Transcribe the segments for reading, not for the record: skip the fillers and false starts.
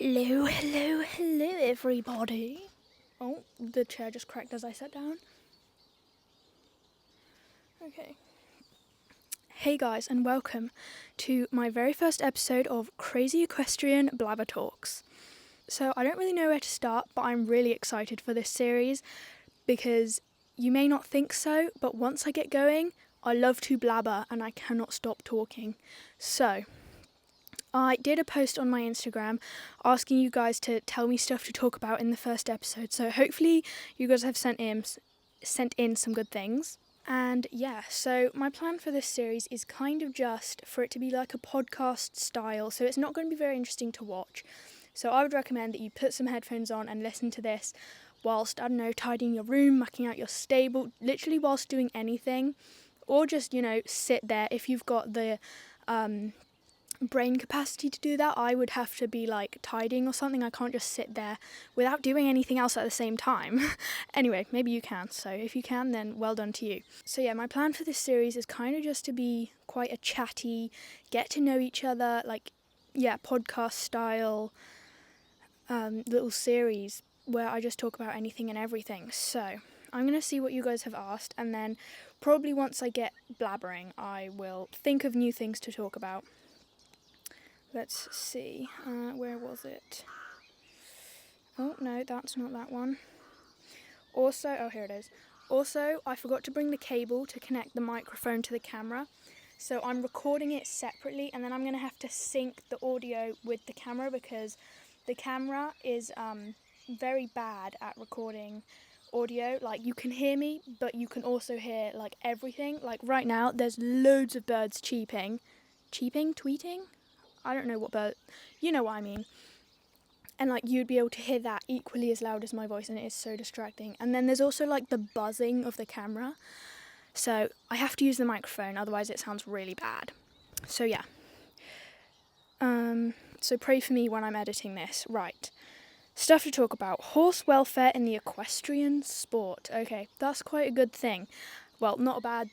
Hello, everybody. Oh, the chair just cracked as I sat down. Okay. Hey guys, and welcome to my very first episode of Crazy Equestrian Blabber Talks. So I don't really know where to start, but I'm really excited for this series because you may not think so, but once I get going, I love to blabber and I cannot stop talking. So I did a post on my Instagram asking you guys to tell me stuff to talk about in the first episode. So hopefully you guys have sent in some good things. And yeah, so my plan for this series is kind of just for it to be like a podcast style. So it's not going to be very interesting to watch. So I would recommend that you put some headphones on and listen to this whilst, I don't know, tidying your room, mucking out your stable, literally whilst doing anything. Or just, sit there if you've got the brain capacity to do that. I would have to be like tidying or something. I can't just sit there without doing anything else at the same time. Anyway, maybe you can. So if you can, then well done to you. So yeah, my plan for this series is kind of just to be quite a chatty, get to know each other, podcast style little series where I just talk about anything and everything. So I'm going to see what you guys have asked, and then probably once I get blabbering, I will think of new things to talk about. Let's see, where was it? Oh, no, that's not that one. Also, oh, here it is. Also, I forgot to bring the cable to connect the microphone to the camera. So I'm recording it separately, and then I'm going to have to sync the audio with the camera because the camera is very bad at recording audio. Like, you can hear me, but you can also hear, like, everything. Like, right now, there's loads of birds cheeping. Cheeping? Tweeting? I don't know what bird, you know what I mean. And like you'd be able to hear that equally as loud as my voice, and it is so distracting. And then there's also like the buzzing of the camera. So I have to use the microphone, otherwise it sounds really bad. So yeah. So pray for me when I'm editing this. Right. Stuff to talk about. Horse welfare in the equestrian sport. Okay, that's quite a good thing. Well, not a bad...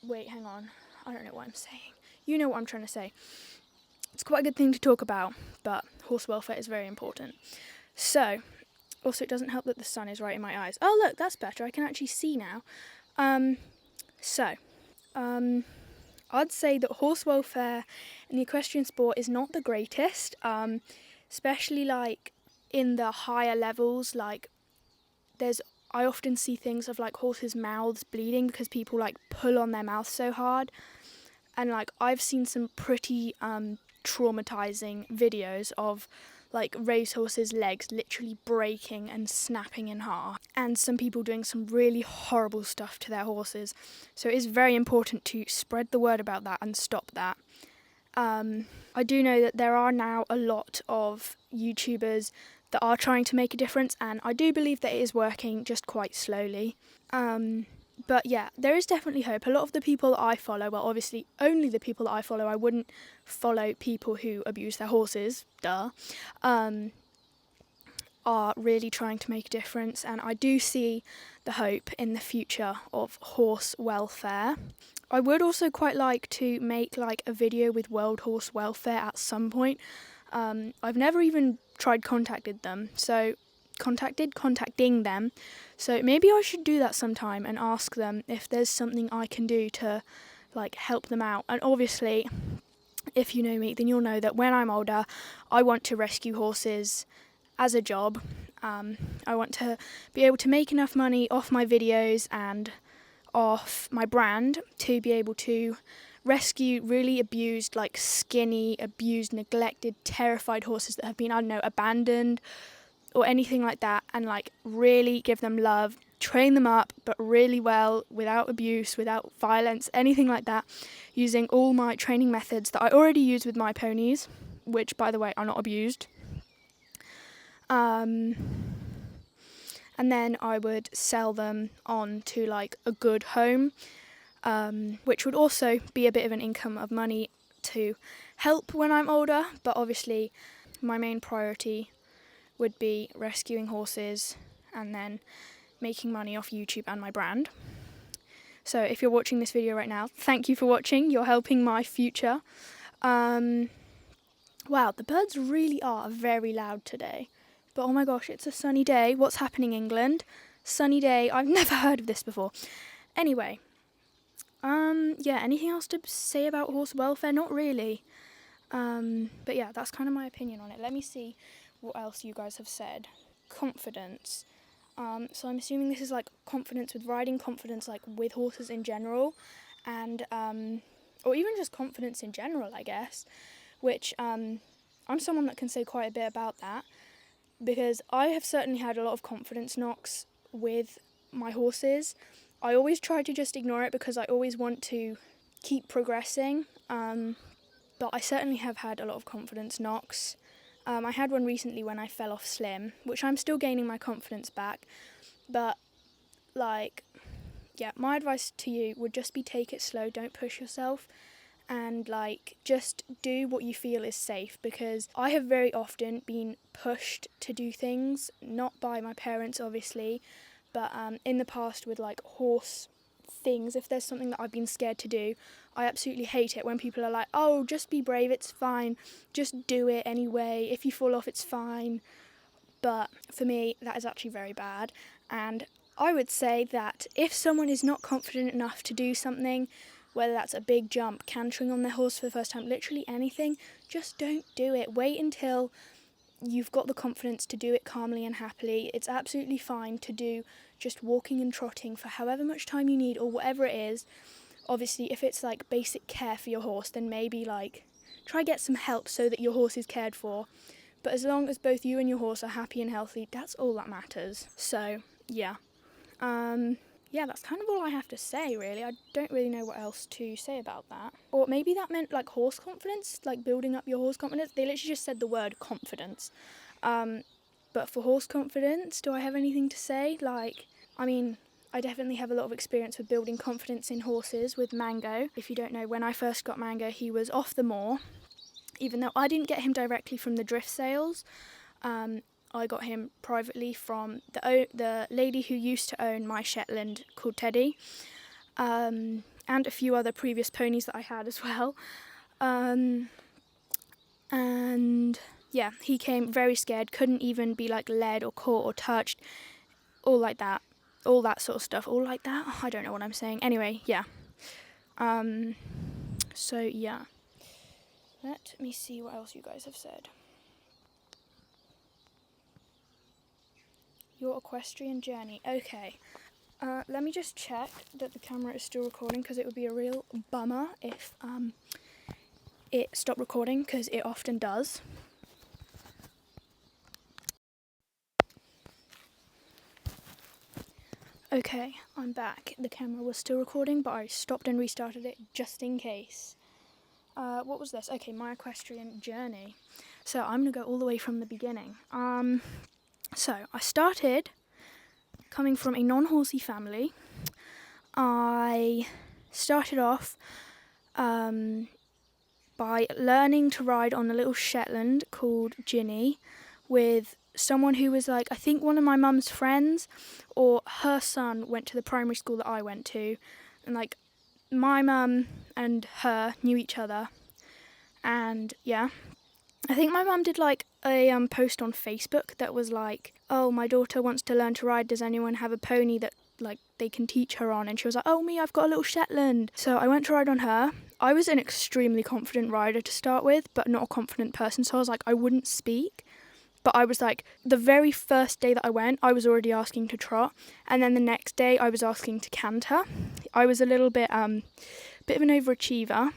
Wait, hang on. I don't know what I'm saying. You know what I'm trying to say. It's quite a good thing to talk about, but horse welfare is very important. So, also it doesn't help that the sun is right in my eyes. Oh look, that's better, I can actually see now. I'd say that horse welfare in the equestrian sport is not the greatest, especially like in the higher levels. Like I often see things of like horses' mouths bleeding because people like pull on their mouth so hard. And like I've seen some pretty traumatizing videos of like racehorses' legs literally breaking and snapping in half, and some people doing some really horrible stuff to their horses. So it is very important to spread the word about that and stop that. I do know that there are now a lot of YouTubers that are trying to make a difference, and I do believe that it is working, just quite slowly. But yeah, there is definitely hope. A lot of the people that I follow, well, obviously only the people that I follow, I wouldn't follow people who abuse their horses, are really trying to make a difference. And I do see the hope in the future of horse welfare. I would also quite like to make like a video with World Horse Welfare at some point. I've never even tried contacting them, so maybe I should do that sometime and ask them if there's something I can do to like help them out. And obviously, if you know me, then you'll know that when I'm older, I want to rescue horses as a job. I want to be able to make enough money off my videos and off my brand to be able to rescue really abused, like skinny, abused, neglected, terrified horses that have been, I don't know, abandoned or anything like that, and like really give them love, train them up, but really well, without abuse, without violence, anything like that, using all my training methods that I already use with my ponies, which by the way are not abused. And then I would sell them on to like a good home, which would also be a bit of an income of money to help when I'm older, but obviously my main priority would be rescuing horses and then making money off YouTube and my brand. So if you're watching this video right now, thank you for watching. You're helping my future. Wow, the birds really are very loud today. But oh my gosh, it's a sunny day. What's happening, England? Sunny day. I've never heard of this before. Anyway, yeah, anything else to say about horse welfare? Not really. But yeah, that's kind of my opinion on it. Let me see what else you guys have said. Confidence. So I'm assuming this is like confidence with riding, confidence like with horses in general, and or even just confidence in general, I guess. Which I'm someone that can say quite a bit about that, because I have certainly had a lot of confidence knocks with my horses. I always try to just ignore it because I always want to keep progressing, but I certainly have had a lot of confidence knocks. I had one recently when I fell off Slim, which I'm still gaining my confidence back, but like, yeah, my advice to you would just be take it slow, don't push yourself, and like just do what you feel is safe, because I have very often been pushed to do things, not by my parents obviously, but in the past with like horse things. If there's something that I've been scared to do, I absolutely hate it when people are like, oh, just be brave, it's fine, just do it anyway, if you fall off it's fine. But for me that is actually very bad, and I would say that if someone is not confident enough to do something, whether that's a big jump, cantering on their horse for the first time, literally anything, just don't do it. Wait until you've got the confidence to do it calmly and happily. It's absolutely fine to do just walking and trotting for however much time you need, or whatever it is. Obviously, if it's like basic care for your horse, then maybe like try get some help so that your horse is cared for. But as long as both you and your horse are happy and healthy, that's all that matters. So, yeah. Yeah, that's kind of all I have to say, really. I don't really know what else to say about that. Or maybe that meant like horse confidence, like building up your horse confidence. They literally just said the word confidence. But for horse confidence, do I have anything to say? Like, I mean, I definitely have a lot of experience with building confidence in horses with Mango. If you don't know, when I first got Mango, he was off the moor. Even though I didn't get him directly from the drift sales, I got him privately from the lady who used to own my Shetland called Teddy, and a few other previous ponies that I had as well. And yeah, he came very scared, couldn't even be like led or caught or touched, all like that, all that sort of stuff, all like that. I don't know what I'm saying. Anyway, yeah. So yeah. Let me see what else you guys have said. Your equestrian journey. Okay. Let me just check that the camera is still recording, because it would be a real bummer if it stopped recording, because it often does. Okay, I'm back. The camera was still recording, but I stopped and restarted it just in case. What was this? Okay, my equestrian journey. So I'm going to go all the way from the beginning. So I started coming from a non-horsey family. I started off by learning to ride on a little Shetland called Ginny with someone who was like, I think one of my mum's friends, or her son went to the primary school that I went to, and like my mum and her knew each other, and yeah, I think my mum did like a post on Facebook that was like, oh, my daughter wants to learn to ride, does anyone have a pony that like they can teach her on? And she was like, oh, me, I've got a little Shetland. So I went to ride on her. I was an extremely confident rider to start with, but not a confident person, so I was like, I wouldn't speak. But I was like, the very first day that I went, I was already asking to trot, and then the next day I was asking to canter. I was a little bit of an overachiever,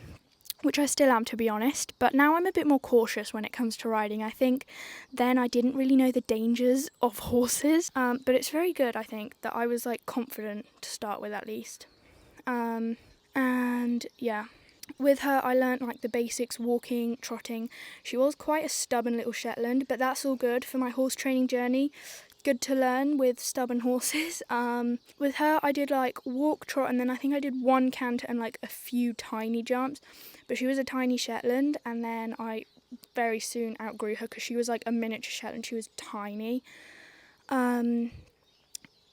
which I still am, to be honest, but now I'm a bit more cautious when it comes to riding. I think then I didn't really know the dangers of horses, but it's very good, I think, that I was like confident to start with at least. And yeah, with her I learnt like the basics, walking, trotting. She was quite a stubborn little Shetland, but that's all good for my horse training journey. Good to learn with stubborn horses. With her I did like walk, trot, and then I think I did one canter and like a few tiny jumps, but she was a tiny Shetland, and then I very soon outgrew her because she was like a miniature Shetland. She was tiny.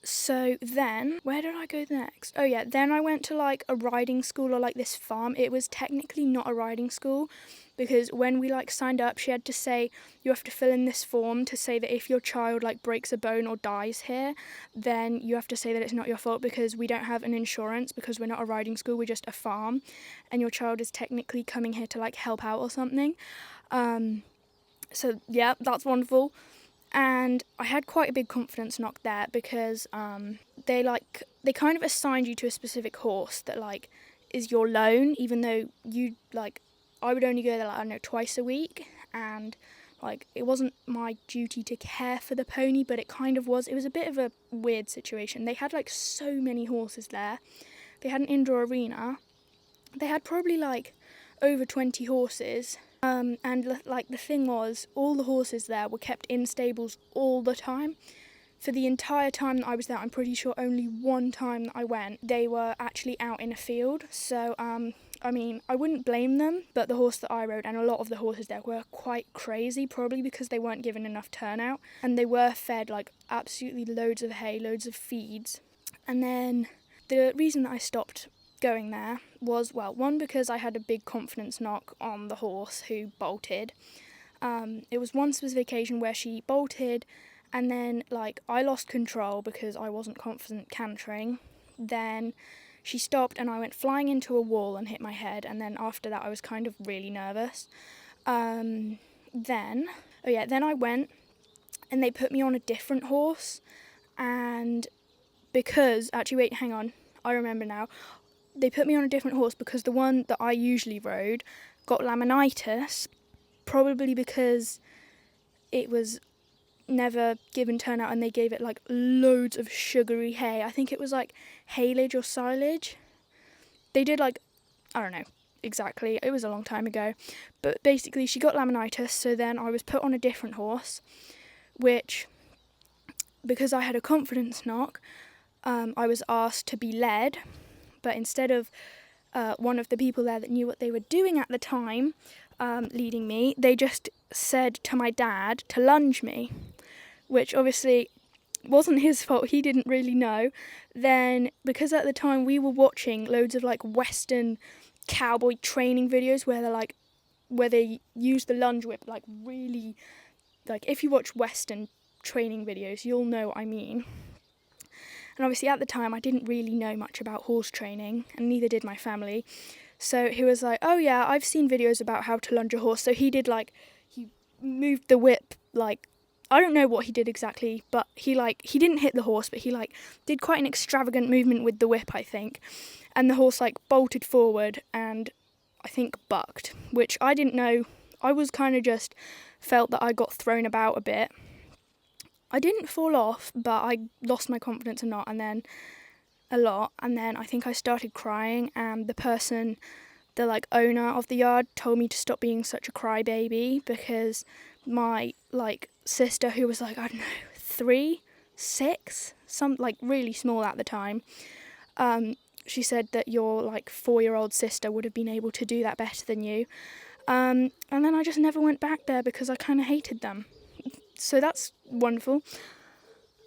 So then, where did I go next? Oh yeah, then I went to like a riding school, or like this farm. It was technically not a riding school, because when we like signed up, she had to say you have to fill in this form to say that if your child like breaks a bone or dies here, then you have to say that it's not your fault because we don't have an insurance, because we're not a riding school, we're just a farm, and your child is technically coming here to like help out or something. So yeah, that's wonderful. And I had quite a big confidence knock there because they kind of assigned you to a specific horse that like is your loan, even though you like I would only go there like, I don't know, twice a week, and like it wasn't my duty to care for the pony, but it kind of was. It was a bit of a weird situation. They had like so many horses there. They had an indoor arena. They had probably like over 20 horses. And like the thing was, all the horses there were kept in stables all the time. For the entire time that I was there, I'm pretty sure only one time that I went, they were actually out in a field. So, I mean, I wouldn't blame them, but the horse that I rode and a lot of the horses there were quite crazy, probably because they weren't given enough turnout. And they were fed like absolutely loads of hay, loads of feeds. And then the reason that I stopped going there was, well, one, because I had a big confidence knock on the horse who bolted. It was one specific occasion where she bolted, and then like I lost control because I wasn't confident cantering. Then she stopped and I went flying into a wall and hit my head, and then after that I was kind of really nervous. Then I went and they put me on a different horse, and because I remember now. They put me on a different horse because the one that I usually rode got laminitis, probably because it was never given turnout and they gave it like loads of sugary hay. I think it was like haylage or silage. They did like, I don't know exactly, it was a long time ago. But basically she got laminitis, so then I was put on a different horse, which, because I had a confidence knock, I was asked to be led. But instead of one of the people there that knew what they were doing at the time leading me, they just said to my dad to lunge me, which obviously wasn't his fault, he didn't really know. Then, because at the time we were watching loads of like Western cowboy training videos where they use the lunge whip like really, like if you watch Western training videos, you'll know what I mean. And obviously at the time I didn't really know much about horse training, and neither did my family. So he was like, oh yeah, I've seen videos about how to lunge a horse. So he moved the whip, like, I don't know what he did exactly, but he didn't hit the horse, but he did quite an extravagant movement with the whip, I think. And the horse bolted forward and I think bucked, which I didn't know. I was kind of just felt that I got thrown about a bit. I didn't fall off, but I lost my confidence a lot, and then I think I started crying, and the owner of the yard told me to stop being such a crybaby, because my sister, who was I don't know, 3, 6, really small at the time, she said that your 4-year-old sister would have been able to do that better than you, and then I just never went back there because I kind of hated them. So that's wonderful.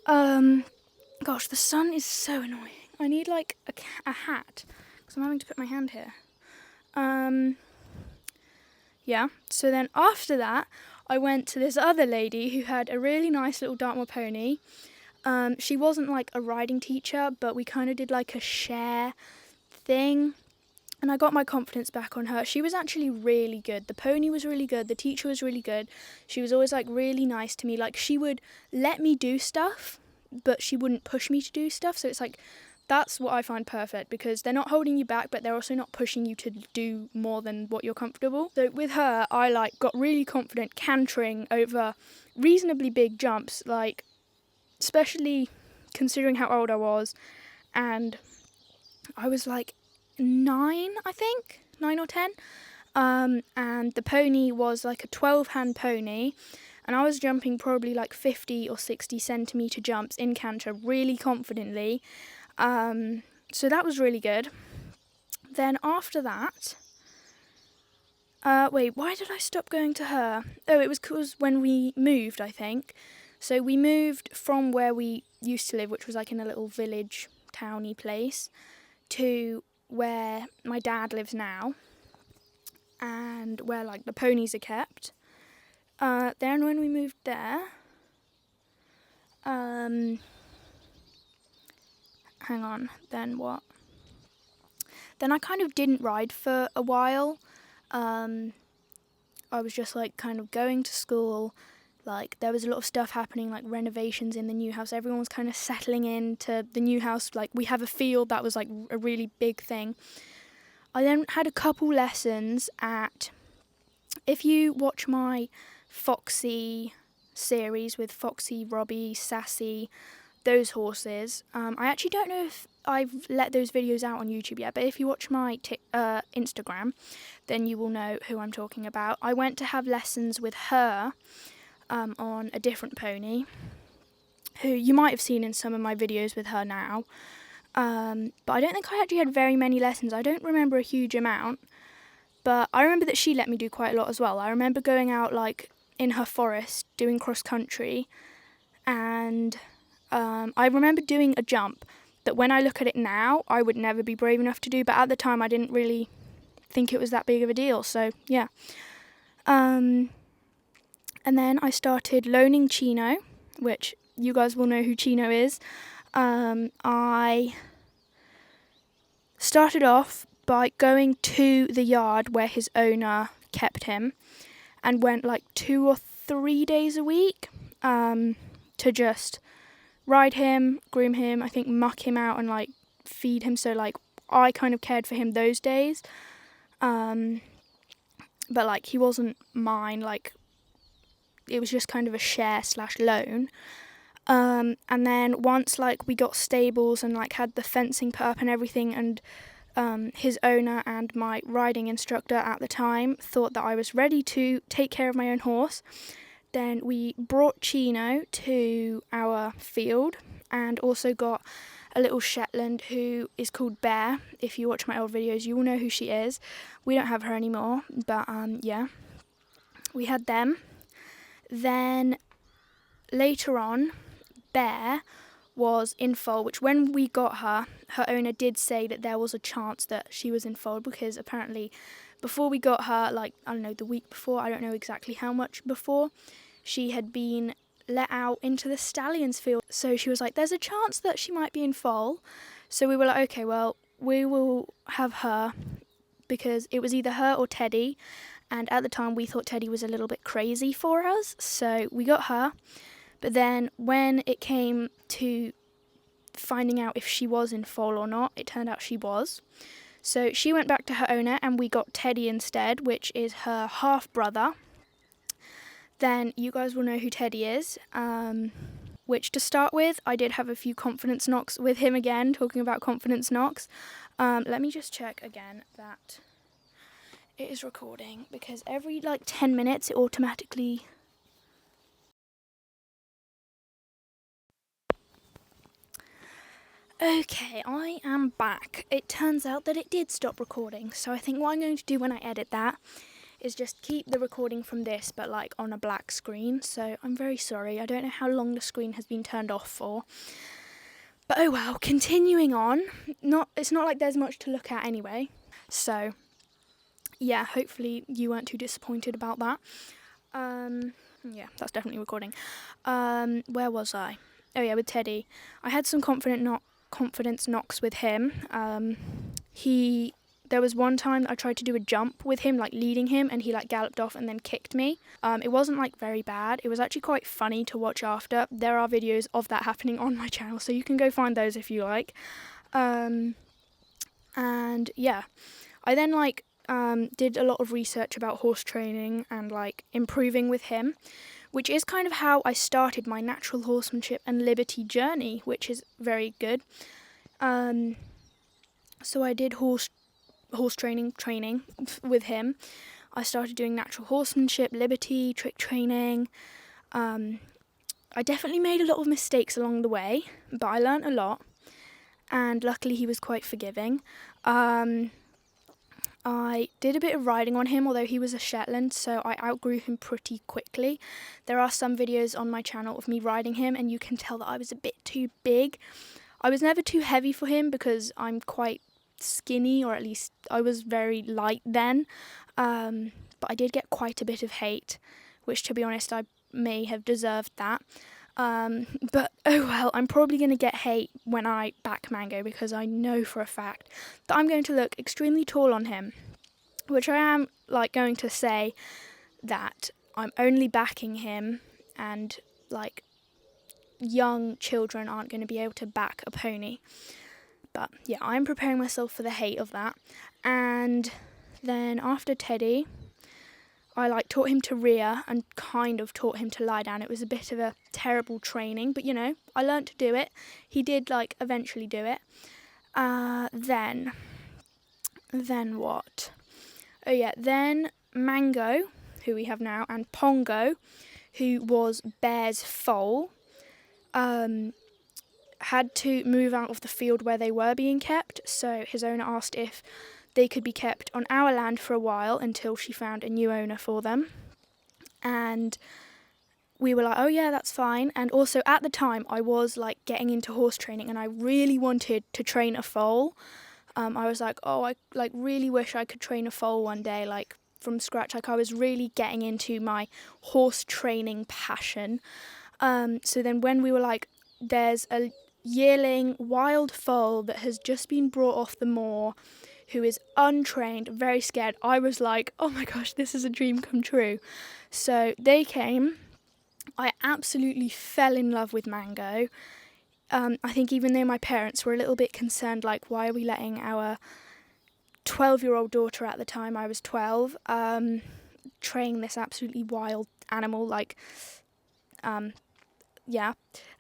Gosh, the sun is so annoying. I need a hat because I'm having to put my hand here. Yeah, so then after that, I went to this other lady who had a really nice little Dartmoor pony. She wasn't a riding teacher, but we kind of did a share thing. And I got my confidence back on her. She was actually really good. The pony was really good. The teacher was really good. She was always really nice to me. She would let me do stuff, but she wouldn't push me to do stuff. So it's that's what I find perfect, because they're not holding you back, but they're also not pushing you to do more than what you're comfortable. So with her, I got really confident cantering over reasonably big jumps, especially considering how old I was. And I was 9, I think, 9 or 10, and the pony was a 12-hand pony, and I was jumping probably 50 or 60 centimetre jumps in canter really confidently, so that was really good. Then after that, why did I stop going to her? Oh, it was because when we moved, I think. So we moved from where we used to live, which was in a little village, towny place, to where my dad lives now, and where like the ponies are kept. Then when we moved there, hang on, then what? Then I kind of didn't ride for a while. I was just like kind of going to school. Like there was a lot of stuff happening, like renovations in the new house. Everyone was kind of settling into the new house. Like we have a field, that was like a really big thing. I then had a couple lessons at, if you watch my Foxy series with Foxy, Robbie, Sassy, those horses, I actually don't know if I've let those videos out on YouTube yet, but if you watch my Instagram, then you will know who I'm talking about. I went to have lessons with her on a different pony, who you might have seen in some of my videos with her now, but I don't think I actually had very many lessons. I don't remember a huge amount, but I remember that she let me do quite a lot as well. I remember going out like in her forest doing cross country, and I remember doing a jump that when I look at it now I would never be brave enough to do, but at the time I didn't really think it was that big of a deal, so yeah. And then I started loaning Chino, which you guys will know who Chino is. I started off by going to the yard where his owner kept him and went like 2 or 3 days a week to just ride him, groom him, I think muck him out and like feed him, so like I kind of cared for him those days. But like he wasn't mine, like it was just kind of a share/loan. And then once like we got stables and like had the fencing put up and everything, and his owner and my riding instructor at the time thought that I was ready to take care of my own horse, then we brought Chino to our field and also got a little Shetland who is called Bear. If you watch my old videos, you will know who she is. We don't have her anymore, but yeah, we had them. Then later on, Bear was in foal, which when we got her, her owner did say that there was a chance that she was in foal, because apparently before we got her, like, I don't know, the week before, I don't know exactly how much before, she had been let out into the stallions field. So she was like, there's a chance that she might be in foal. So we were like, okay, well, we will have her, because it was either her or Teddy. And at the time we thought Teddy was a little bit crazy for us. So we got her. But then when it came to finding out if she was in foal or not, it turned out she was. So she went back to her owner and we got Teddy instead, which is her half-brother. Then you guys will know who Teddy is, which to start with, I did have a few confidence knocks with him again, talking about confidence knocks. Let me just check again that it is recording, because every like 10 minutes it automatically... Okay, I am back. It turns out that it did stop recording, so I think what I'm going to do when I edit that is just keep the recording from this, but like on a black screen. So I'm very sorry. I don't know how long the screen has been turned off for. But oh well, continuing on. It's not like there's much to look at anyway. So yeah, hopefully you weren't too disappointed about that. Yeah, that's definitely recording. Where was I? Oh yeah, with Teddy. I had some confidence knocks with him. There was one time I tried to do a jump with him, like leading him, and he like galloped off and then kicked me. It wasn't like very bad. It was actually quite funny to watch after. There are videos of that happening on my channel, so you can go find those if you like. And yeah, I then like did a lot of research about horse training and like improving with him, which is kind of how I started my natural horsemanship and liberty journey, which is very good. So I did horse training with him. I started doing natural horsemanship, liberty, trick training. I definitely made a lot of mistakes along the way, but I learnt a lot, and luckily he was quite forgiving. I did a bit of riding on him, although he was a Shetland, so I outgrew him pretty quickly. There are some videos on my channel of me riding him, and you can tell that I was a bit too big. I was never too heavy for him because I'm quite skinny, or at least I was very light then. But I did get quite a bit of hate, which, to be honest, I may have deserved that. But oh well, I'm probably going to get hate when I back Mango, because I know for a fact that I'm going to look extremely tall on him, which I am like going to say that I'm only backing him, and like young children aren't going to be able to back a pony. But yeah, I'm preparing myself for the hate of that. And then after Teddy, I like taught him to rear and kind of taught him to lie down. It was a bit of a terrible training, but you know, I learned to do it. He did like eventually do it. Then what? Oh yeah, then Mango, who we have now, and Pongo, who was Bear's foal, had to move out of the field where they were being kept. So his owner asked if they could be kept on our land for a while until she found a new owner for them. And we were like, oh yeah, that's fine. And also at the time I was like getting into horse training, and I really wanted to train a foal. I was like, oh, I like really wish I could train a foal one day, like from scratch. Like I was really getting into my horse training passion. So then when we were like, there's a yearling wild foal that has just been brought off the moor, who is untrained, very scared, I was like, oh my gosh, this is a dream come true. So they came. I absolutely fell in love with Mango. I think even though my parents were a little bit concerned, like, why are we letting our 12-year-old daughter, at the time I was 12, train this absolutely wild animal, like, yeah.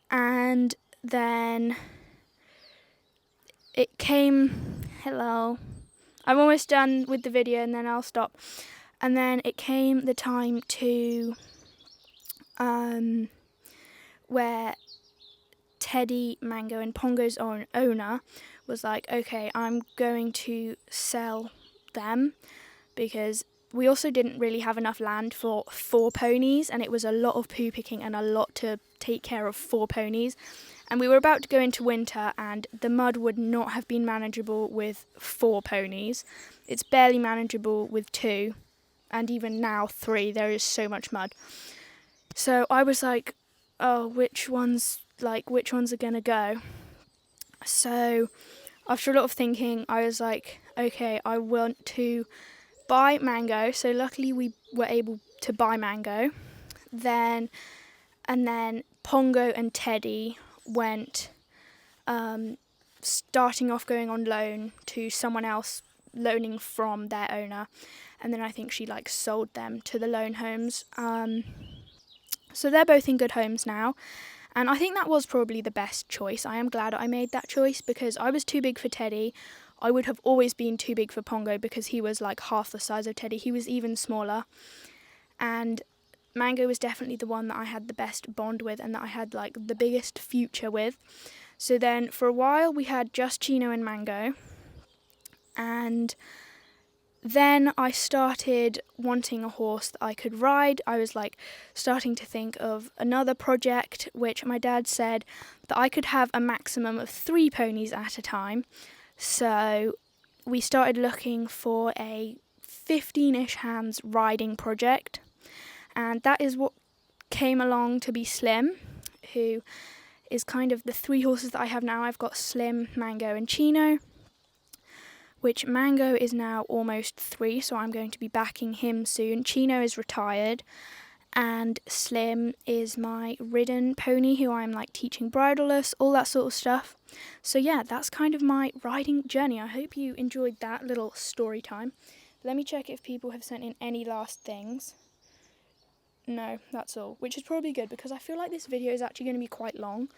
And then it came, hello, I'm almost done with the video and then I'll stop. And then it came the time to where Teddy, Mango and Pongo's owner was like, okay, I'm going to sell them, because we also didn't really have enough land for 4 ponies, and it was a lot of poo picking and a lot to take care of 4 ponies. And we were about to go into winter, and the mud would not have been manageable with 4 ponies. It's barely manageable with 2, and even now 3, there is so much mud. So I was like, oh, which ones are gonna go? So after a lot of thinking, I was like, okay, I want to buy Mango. So luckily we were able to buy Mango. And then Pongo and Teddy went, starting off going on loan to someone else, loaning from their owner. And then I think she like sold them to the loan homes. So they're both in good homes now. And I think that was probably the best choice. I am glad I made that choice, because I was too big for Teddy. I would have always been too big for Pongo, because he was like half the size of Teddy. He was even smaller. And Mango was definitely the one that I had the best bond with and that I had like the biggest future with. So then for a while we had just Chino and Mango. And then I started wanting a horse that I could ride. I was like starting to think of another project, which my dad said that I could have a maximum of 3 ponies at a time. So we started looking for a 15-ish hands riding project. And that is what came along to be Slim, who is kind of the 3 horses that I have now. I've got Slim, Mango and Chino, which Mango is now almost 3, so I'm going to be backing him soon. Chino is retired, and Slim is my ridden pony who I'm like teaching bridleless, all that sort of stuff. So yeah, that's kind of my riding journey. I hope you enjoyed that little story time. Let me check if people have sent in any last things. No, that's all, which is probably good, because I feel like this video is actually going to be quite long.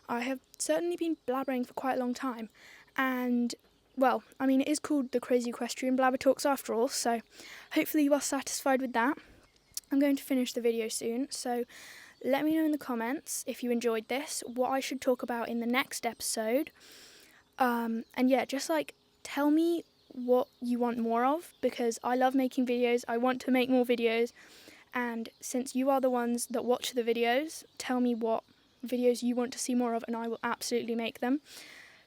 I have certainly been blabbering for quite a long time, and well, I mean, it is called the Crazy Equestrian Blabber Talks after all, so hopefully you are satisfied with that. I'm going to finish the video soon, so let me know in the comments if you enjoyed this, what I should talk about in the next episode. And yeah, just like tell me what you want more of, because I love making videos, I want to make more videos, and since you are the ones that watch the videos, tell me what videos you want to see more of and I will absolutely make them.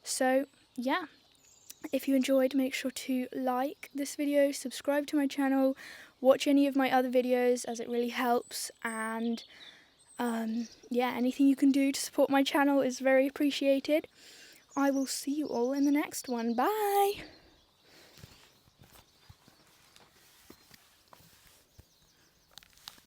So yeah. If you enjoyed, make sure to like this video, subscribe to my channel, watch any of my other videos as it really helps, and yeah, anything you can do to support my channel is very appreciated. I will see you all in the next one. Bye!